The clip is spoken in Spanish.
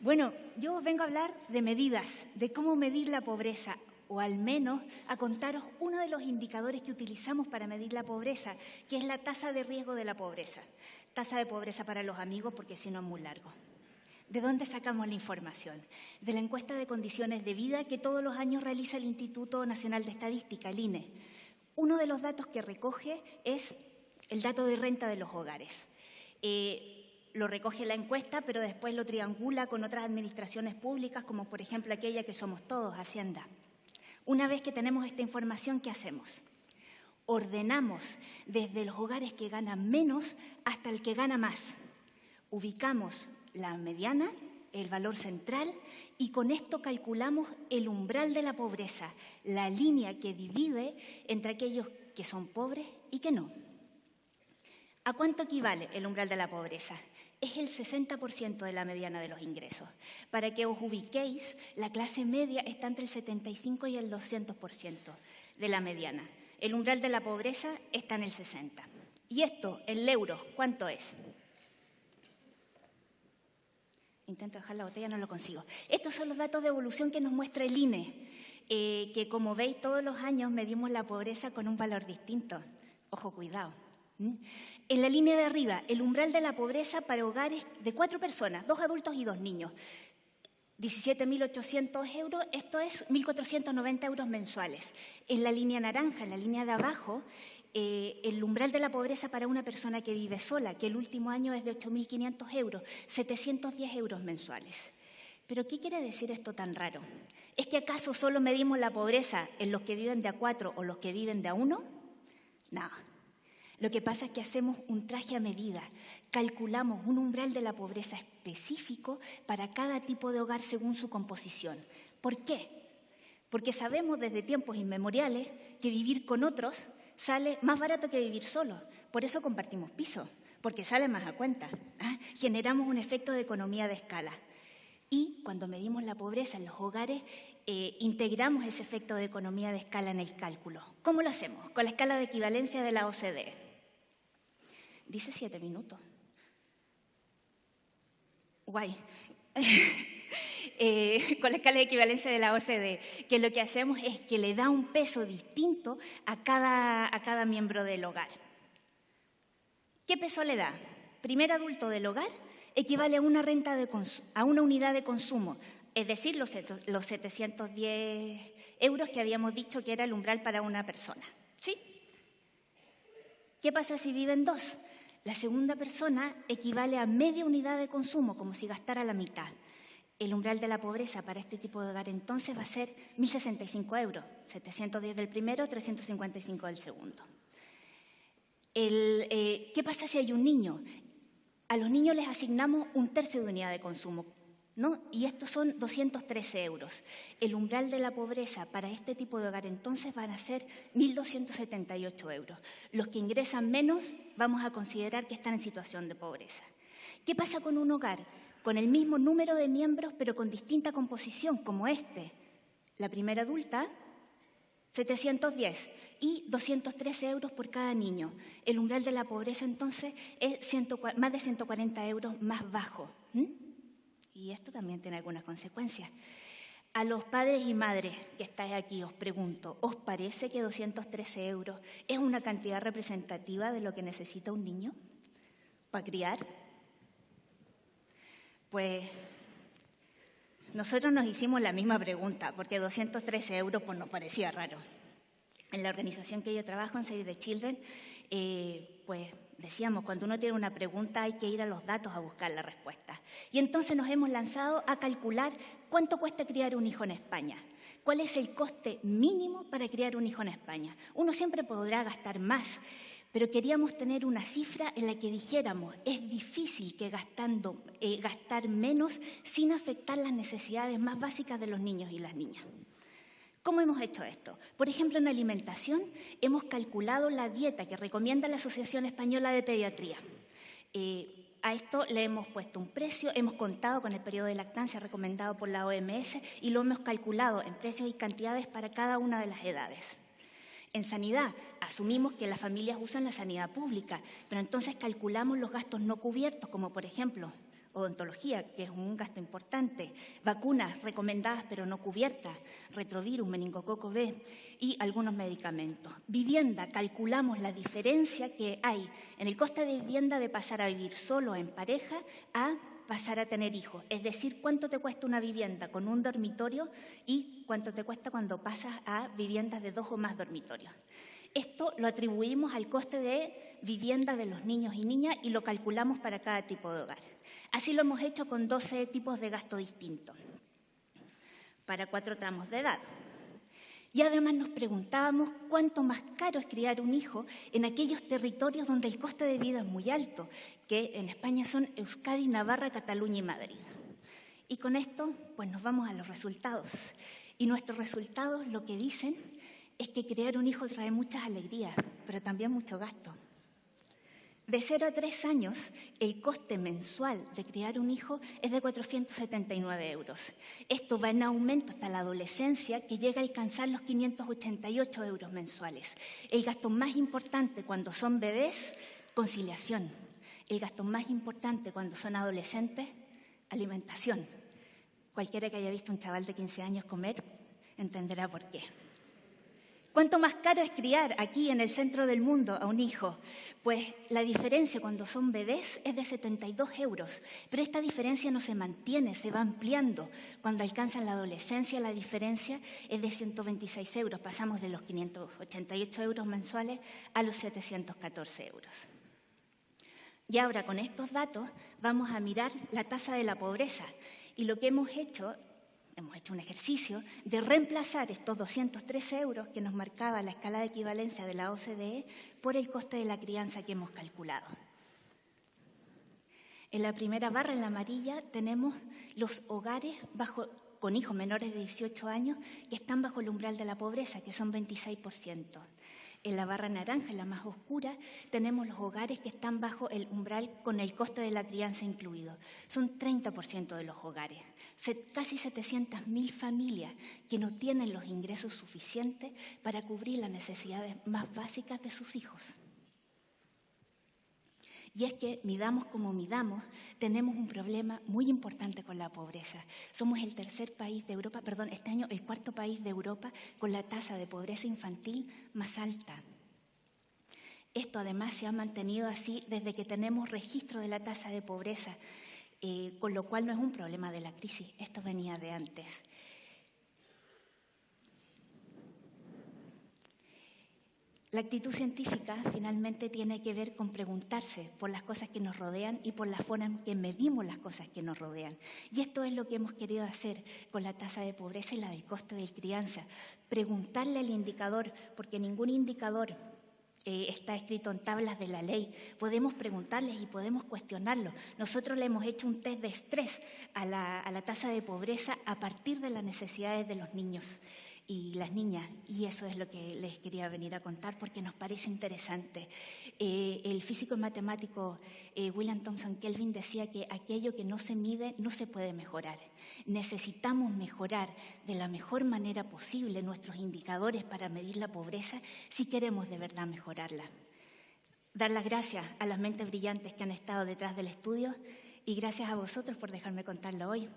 Bueno, yo vengo a hablar de medidas, de cómo medir la pobreza, o al menos a contaros uno de los indicadores que utilizamos para medir la pobreza, que es la tasa de riesgo de la pobreza. Tasa de pobreza para los amigos, porque si no es muy largo. ¿De dónde sacamos la información? De la encuesta de condiciones de vida que todos los años realiza el Instituto Nacional de Estadística, el INE. Uno de los datos que recoge es el dato de renta de los hogares. Lo recoge la encuesta, pero después lo triangula con otras administraciones públicas, como por ejemplo aquella que somos todos, Hacienda. Una vez que tenemos esta información, ¿qué hacemos? Ordenamos desde los hogares que ganan menos hasta el que gana más. Ubicamos la mediana, el valor central, y con esto calculamos el umbral de la pobreza, la línea que divide entre aquellos que son pobres y que no. ¿A cuánto equivale el umbral de la pobreza? Es el 60% de la mediana de los ingresos. Para que os ubiquéis, la clase media está entre el 75 y el 200% de la mediana. El umbral de la pobreza está en el 60%. Y esto, en euros, ¿cuánto es? Intento dejar la botella, no lo consigo. Estos son los datos de evolución que nos muestra el INE, que como veis todos los años medimos la pobreza con un valor distinto. Ojo, cuidado. En la línea de arriba, el umbral de la pobreza para hogares de 4 personas, 2 adultos y 2 niños. 17.800 euros, esto es 1.490 euros mensuales. En la línea naranja, en la línea de abajo, el umbral de la pobreza para una persona que vive sola, que el último año es de 8.500 euros, 710 euros mensuales. ¿Pero qué quiere decir esto tan raro? ¿Es que acaso solo medimos la pobreza en los que viven de a 4 o los que viven de a 1? No. Lo que pasa es que hacemos un traje a medida, calculamos un umbral de la pobreza específico para cada tipo de hogar según su composición. ¿Por qué? Porque sabemos desde tiempos inmemoriales que vivir con otros sale más barato que vivir solo. Por eso compartimos piso, porque sale más a cuenta. Generamos un efecto de economía de escala. Y cuando medimos la pobreza en los hogares, integramos ese efecto de economía de escala en el cálculo. ¿Cómo lo hacemos? Con la escala de equivalencia de la OCDE. Dice 7 minutos. Guay. Con la escala de equivalencia de la OCDE, que lo que hacemos es que le da un peso distinto a cada miembro del hogar. ¿Qué peso le da? Primer adulto del hogar equivale a una unidad de consumo, es decir, los 710 euros que habíamos dicho que era el umbral para una persona. ¿Sí? ¿Qué pasa si viven 2? La segunda persona equivale a media unidad de consumo, como si gastara la mitad. El umbral de la pobreza para este tipo de hogar entonces va a ser 1.065 euros, 710 del primero, 355 del segundo. ¿Qué pasa si hay un niño? A los niños les asignamos 1/3 de unidad de consumo, ¿no? Y estos son 213 euros. El umbral de la pobreza para este tipo de hogar entonces van a ser 1.278 euros. Los que ingresan menos vamos a considerar que están en situación de pobreza. ¿Qué pasa con un hogar? Con el mismo número de miembros pero con distinta composición, como este. La primera adulta, 710 y 213 euros por cada niño. El umbral de la pobreza entonces es más de 140 euros más bajo. Y esto también tiene algunas consecuencias. A los padres y madres que estáis aquí os pregunto, ¿os parece que 213 euros es una cantidad representativa de lo que necesita un niño para criar? Pues nosotros nos hicimos la misma pregunta, porque 213 euros pues, nos parecía raro. En la organización que yo trabajo, en Save the Children, pues decíamos, cuando uno tiene una pregunta hay que ir a los datos a buscar la respuesta. Y entonces nos hemos lanzado a calcular cuánto cuesta criar un hijo en España. ¿Cuál es el coste mínimo para criar un hijo en España? Uno siempre podrá gastar más, pero queríamos tener una cifra en la que dijéramos, es difícil que gastar menos sin afectar las necesidades más básicas de los niños y las niñas. ¿Cómo hemos hecho esto? Por ejemplo, en alimentación hemos calculado la dieta que recomienda la Asociación Española de Pediatría. A esto le hemos puesto un precio, hemos contado con el periodo de lactancia recomendado por la OMS y lo hemos calculado en precios y cantidades para cada una de las edades. En sanidad, asumimos que las familias usan la sanidad pública, pero entonces calculamos los gastos no cubiertos, como por ejemplo odontología, que es un gasto importante, vacunas recomendadas pero no cubiertas, retrovirus, meningococo B y algunos medicamentos. Vivienda, calculamos la diferencia que hay en el coste de vivienda de pasar a vivir solo en pareja a pasar a tener hijos, es decir, cuánto te cuesta una vivienda con un dormitorio y cuánto te cuesta cuando pasas a viviendas de 2 o más dormitorios. Esto lo atribuimos al coste de vivienda de los niños y niñas y lo calculamos para cada tipo de hogar. Así lo hemos hecho con 12 tipos de gasto distintos, para 4 tramos de edad. Y además nos preguntábamos cuánto más caro es criar un hijo en aquellos territorios donde el coste de vida es muy alto, que en España son Euskadi, Navarra, Cataluña y Madrid. Y con esto, pues nos vamos a los resultados. Y nuestros resultados lo que dicen es que criar un hijo trae muchas alegrías, pero también mucho gasto. De 0 a 3 años, el coste mensual de criar un hijo es de 479 euros. Esto va en aumento hasta la adolescencia, que llega a alcanzar los 588 euros mensuales. El gasto más importante cuando son bebés, conciliación. El gasto más importante cuando son adolescentes, alimentación. Cualquiera que haya visto un chaval de 15 años comer entenderá por qué. ¿Cuánto más caro es criar aquí en el centro del mundo a un hijo? Pues la diferencia cuando son bebés es de 72 euros, pero esta diferencia no se mantiene, se va ampliando. Cuando alcanzan la adolescencia la diferencia es de 126 euros, pasamos de los 588 euros mensuales a los 714 euros. Y ahora con estos datos vamos a mirar la tasa de la pobreza y lo que hemos hecho un ejercicio de reemplazar estos 213 euros que nos marcaba la escala de equivalencia de la OCDE por el coste de la crianza que hemos calculado. En la primera barra, en la amarilla, tenemos los hogares con hijos menores de 18 años que están bajo el umbral de la pobreza, que son 26%. En la barra naranja, en la más oscura, tenemos los hogares que están bajo el umbral con el coste de la crianza incluido. Son 30% de los hogares. Casi 700.000 familias que no tienen los ingresos suficientes para cubrir las necesidades más básicas de sus hijos. Y es que, midamos como midamos, tenemos un problema muy importante con la pobreza. Somos el tercer país de Europa, este año el cuarto país de Europa con la tasa de pobreza infantil más alta. Esto además se ha mantenido así desde que tenemos registro de la tasa de pobreza, con lo cual no es un problema de la crisis, esto venía de antes. La actitud científica finalmente tiene que ver con preguntarse por las cosas que nos rodean y por la forma en que medimos las cosas que nos rodean. Y esto es lo que hemos querido hacer con la tasa de pobreza y la del coste de crianza. Preguntarle al indicador, porque ningún indicador está escrito en tablas de la ley. Podemos preguntarles y podemos cuestionarlo. Nosotros le hemos hecho un test de estrés a la tasa de pobreza a partir de las necesidades de los niños y las niñas, y eso es lo que les quería venir a contar porque nos parece interesante. El físico y matemático William Thomson Kelvin decía que aquello que no se mide no se puede mejorar. Necesitamos mejorar de la mejor manera posible nuestros indicadores para medir la pobreza si queremos de verdad mejorarla. Dar las gracias a las mentes brillantes que han estado detrás del estudio y gracias a vosotros por dejarme contarlo hoy.